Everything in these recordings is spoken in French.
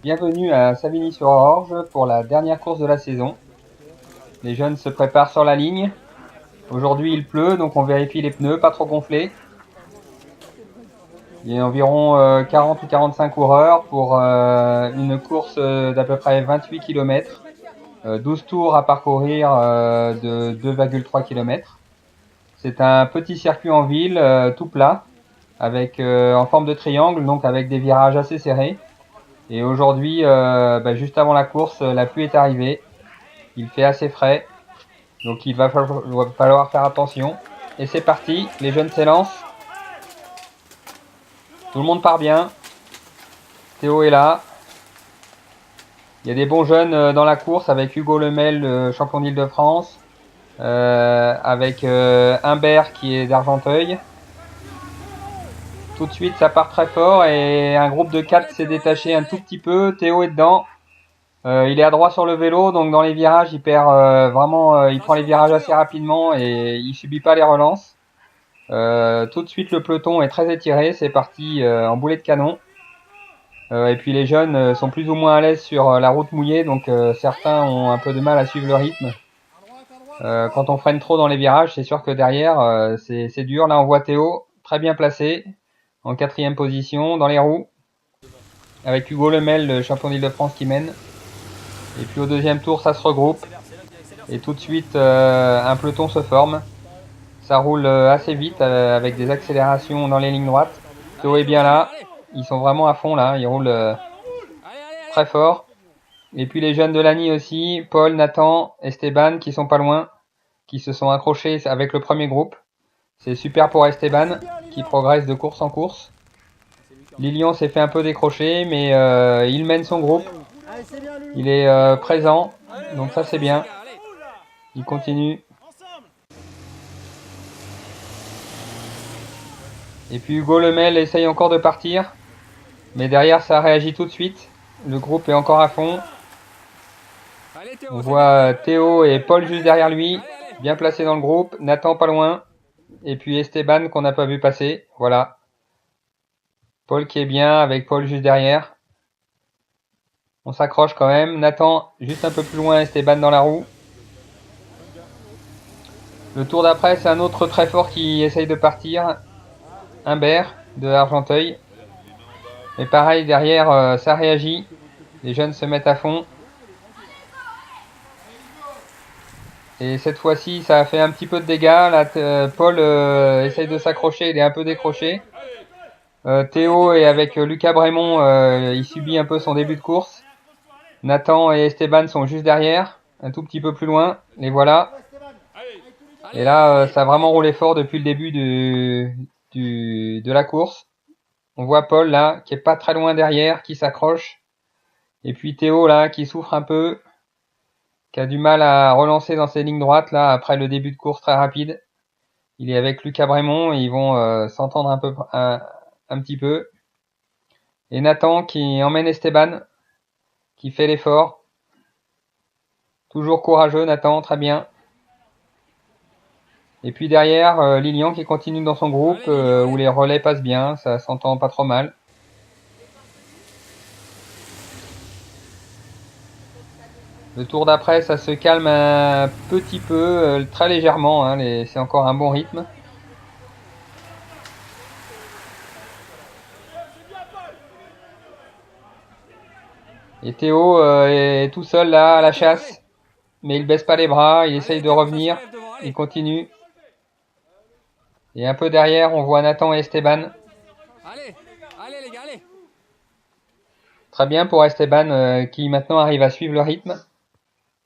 bienvenue à Savigny-sur-Orge pour la dernière course de la saison. Les jeunes se préparent sur la ligne. Aujourd'hui il pleut, donc on vérifie les pneus, pas trop gonflés. Il y a environ 40 ou 45 coureurs pour une course d'à peu près 28 km. 12 tours à parcourir de 2,3 km. C'est un petit circuit en ville, tout plat, avec en forme de triangle, donc avec des virages assez serrés. Et aujourd'hui, juste avant la course, la pluie est arrivée. Il fait assez frais, donc il va falloir faire attention. Et c'est parti, les jeunes s'élancent. Tout le monde part bien. Théo est là. Il y a des bons jeunes dans la course avec Hugo Lemel, champion d'Île-de-France, avec Humbert qui est d'Argenteuil. Tout de suite, ça part très fort et un groupe de 4 s'est détaché un tout petit peu. Théo est dedans. Il est à droite sur le vélo, donc dans les virages, il perd il prend les virages assez rapidement et il subit pas les relances. Tout de suite, le peloton est très étiré. C'est parti en boulet de canon. Et puis les jeunes sont plus ou moins à l'aise sur la route mouillée, donc certains ont un peu de mal à suivre le rythme. Quand on freine trop dans les virages, c'est sûr que derrière, c'est dur. Là, on voit Théo très bien placé, en 4e position, dans les roues, avec Hugo Lemel, le champion d'Île-de-France, qui mène. Et puis au deuxième tour, ça se regroupe. Et tout de suite, un peloton se forme. Ça roule assez vite, avec des accélérations dans les lignes droites. Théo est bien là. Ils sont vraiment à fond là. Ils roulent très fort. Et puis les jeunes de l'ANI aussi, Paul, Nathan, Esteban, qui sont pas loin, qui se sont accrochés avec le premier groupe. C'est super pour Esteban, qui progresse de course en course. Lilian s'est fait un peu décrocher, mais il mène son groupe. Il est présent, donc ça c'est bien. Il continue. Et puis Hugo Lemel essaye encore de partir, mais derrière ça réagit tout de suite. Le groupe est encore à fond. On voit Théo et Paul juste derrière lui, bien placés dans le groupe. Nathan pas loin. Et puis Esteban qu'on n'a pas vu passer. Voilà. Paul qui est bien avec Paul juste derrière. On s'accroche quand même. Nathan juste un peu plus loin, Esteban dans la roue. Le tour d'après, c'est un autre très fort qui essaye de partir. Humbert de Argenteuil. Mais pareil, derrière, ça réagit. Les jeunes se mettent à fond. Et cette fois-ci, ça a fait un petit peu de dégâts. Là, Paul essaye de s'accrocher, il est un peu décroché. Théo est avec Lucas Brémond, il subit un peu son début de course. Nathan et Esteban sont juste derrière, un tout petit peu plus loin. Les voilà. Et là, ça a vraiment roulé fort depuis le début de la course. On voit Paul là, qui est pas très loin derrière, qui s'accroche. Et puis Théo là, qui souffre un peu, qui a du mal à relancer dans ses lignes droites là après le début de course très rapide. Il est avec Lucas Brémond et ils vont s'entendre un petit peu. Et Nathan qui emmène Esteban, qui fait l'effort. Toujours courageux Nathan, très bien. Et puis derrière, Lilian qui continue dans son groupe, où les relais passent bien, ça s'entend pas trop mal. Le tour d'après, ça se calme un petit peu, très légèrement, hein, c'est encore un bon rythme. Et Théo est tout seul là à la chasse, mais il baisse pas les bras, il essaye de revenir, il continue. Et un peu derrière, on voit Nathan et Esteban. Allez les gars, allez. Très bien pour Esteban qui maintenant arrive à suivre le rythme.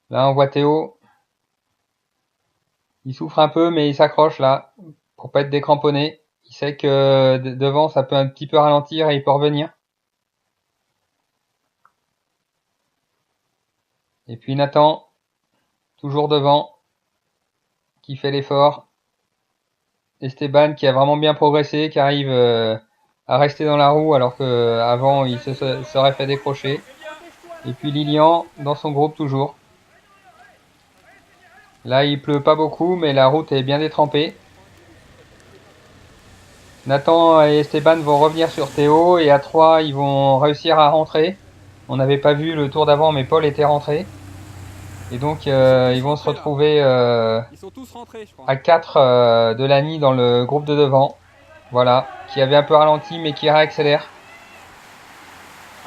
Là, on voit Théo. Il souffre un peu, mais il s'accroche là pour pas être décramponné. Il sait que devant, ça peut un petit peu ralentir et il peut revenir. Et puis Nathan, toujours devant, qui fait l'effort. Esteban qui a vraiment bien progressé, qui arrive à rester dans la roue alors qu'avant il se serait fait décrocher. Et puis Lilian dans son groupe toujours. Là il pleut pas beaucoup mais la route est bien détrempée. Nathan et Esteban vont revenir sur Théo et à 3 ils vont réussir à rentrer On n'avait pas vu le tour d'avant, mais Paul était rentré. Et donc, ils vont se retrouver Ils sont tous rentrés, je crois. à 4 de Lani dans le groupe de devant. Voilà, qui avait un peu ralenti, mais qui réaccélère.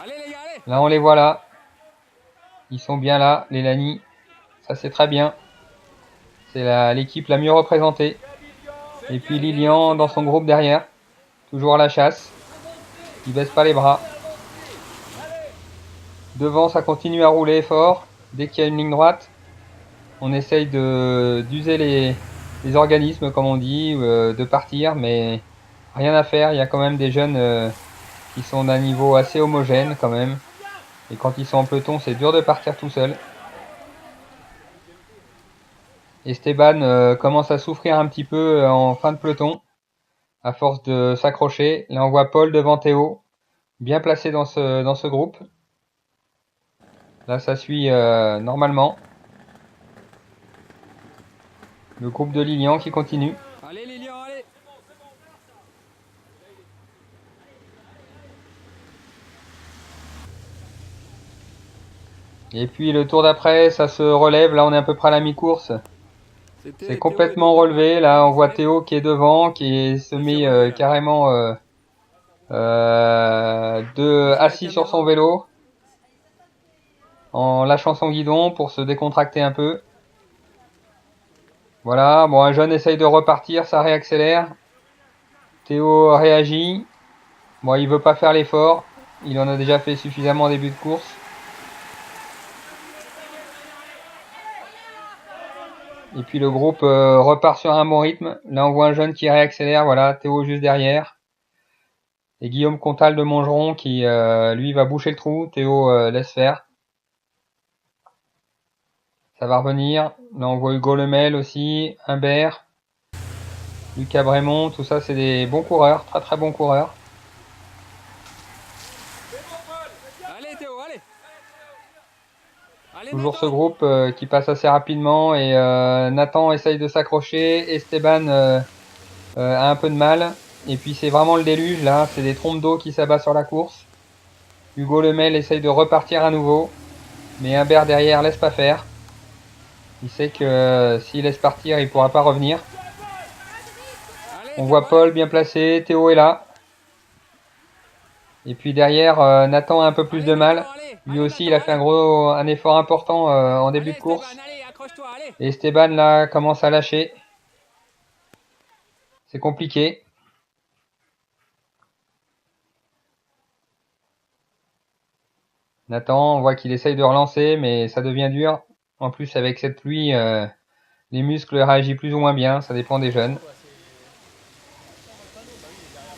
Allez les gars, allez. Là, on les voit là. Ils sont bien là, les Lani. Ça, c'est très bien. C'est l'équipe la mieux représentée. Et puis Lilian dans son groupe derrière. Toujours à la chasse. Il baisse pas les bras. Devant, ça continue à rouler fort. Dès qu'il y a une ligne droite, on essaye d'user les organismes, comme on dit, de partir, mais rien à faire. Il y a quand même des jeunes qui sont d'un niveau assez homogène quand même. Et quand ils sont en peloton, c'est dur de partir tout seul. Esteban commence à souffrir un petit peu en fin de peloton, à force de s'accrocher. Là, on voit Paul devant Théo, bien placé dans ce groupe. Là, ça suit normalement. Le groupe de Lilian qui continue. Allez Lilian, allez. Et puis le tour d'après, ça se relève. Là, on est à peu près à la mi-course. C'est complètement relevé. Là, on voit Théo qui est devant, qui se met carrément assis sur son vélo, en lâchant son guidon pour se décontracter un peu. Voilà, bon, un jeune essaye de repartir, ça réaccélère. Théo réagit. Bon, il veut pas faire l'effort. Il en a déjà fait suffisamment en début de course. Et puis le groupe repart sur un bon rythme. Là, on voit un jeune qui réaccélère. Voilà, Théo juste derrière. Et Guillaume Comtal de Montgeron qui, lui, va boucher le trou. Théo laisse faire. Ça va revenir. Là, on voit Hugo Lemel aussi, Humbert, Lucas Brémond. Tout ça, c'est des bons coureurs. Très, très bons coureurs. Allez Théo, allez. Allez, Toujours Nathan. ce groupe qui passe assez rapidement. Et Nathan essaye de s'accrocher. Esteban a un peu de mal. Et puis, c'est vraiment le déluge, là. C'est des trompes d'eau qui s'abattent sur la course. Hugo Lemel essaye de repartir à nouveau. Mais Humbert derrière laisse pas faire. Il sait que s'il laisse partir, il pourra pas revenir. On voit Paul bien placé, Théo est là. Et puis derrière, Nathan a un peu plus de mal. Lui aussi, il a fait un effort important en début de course. Et Esteban là commence à lâcher. C'est compliqué. Nathan, on voit qu'il essaye de relancer, mais ça devient dur. En plus, avec cette pluie, les muscles réagissent plus ou moins bien. Ça dépend des jeunes.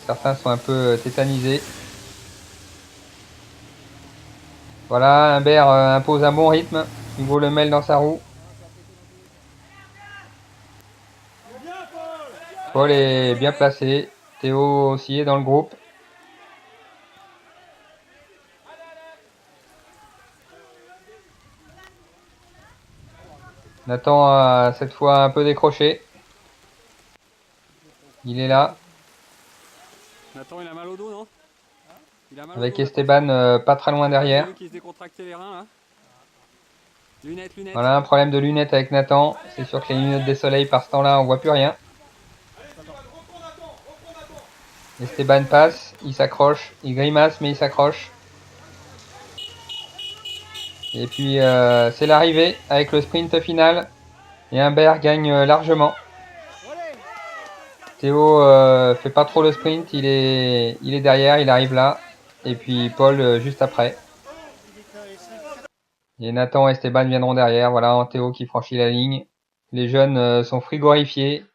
Certains sont un peu tétanisés. Voilà, Humbert impose un bon rythme. Hugo Lemel dans sa roue. Paul est bien placé. Théo aussi est dans le groupe. Nathan a cette fois un peu décroché. Il est là. Nathan, il a mal au dos, non? Il a mal Avec au dos, Esteban pas très loin derrière. qui se décontractait les reins, là. Lunettes. Voilà, un problème de lunettes avec Nathan. C'est sûr que les lunettes des soleils par ce temps-là, on voit plus rien. Esteban passe, il s'accroche, il grimace mais il s'accroche. Et puis c'est l'arrivée avec le sprint final. Et Humbert gagne largement. Théo fait pas trop le sprint, il est derrière, il arrive là. Et puis Paul juste après. Et Nathan et Esteban viendront derrière. Voilà, Théo qui franchit la ligne. Les jeunes sont frigorifiés.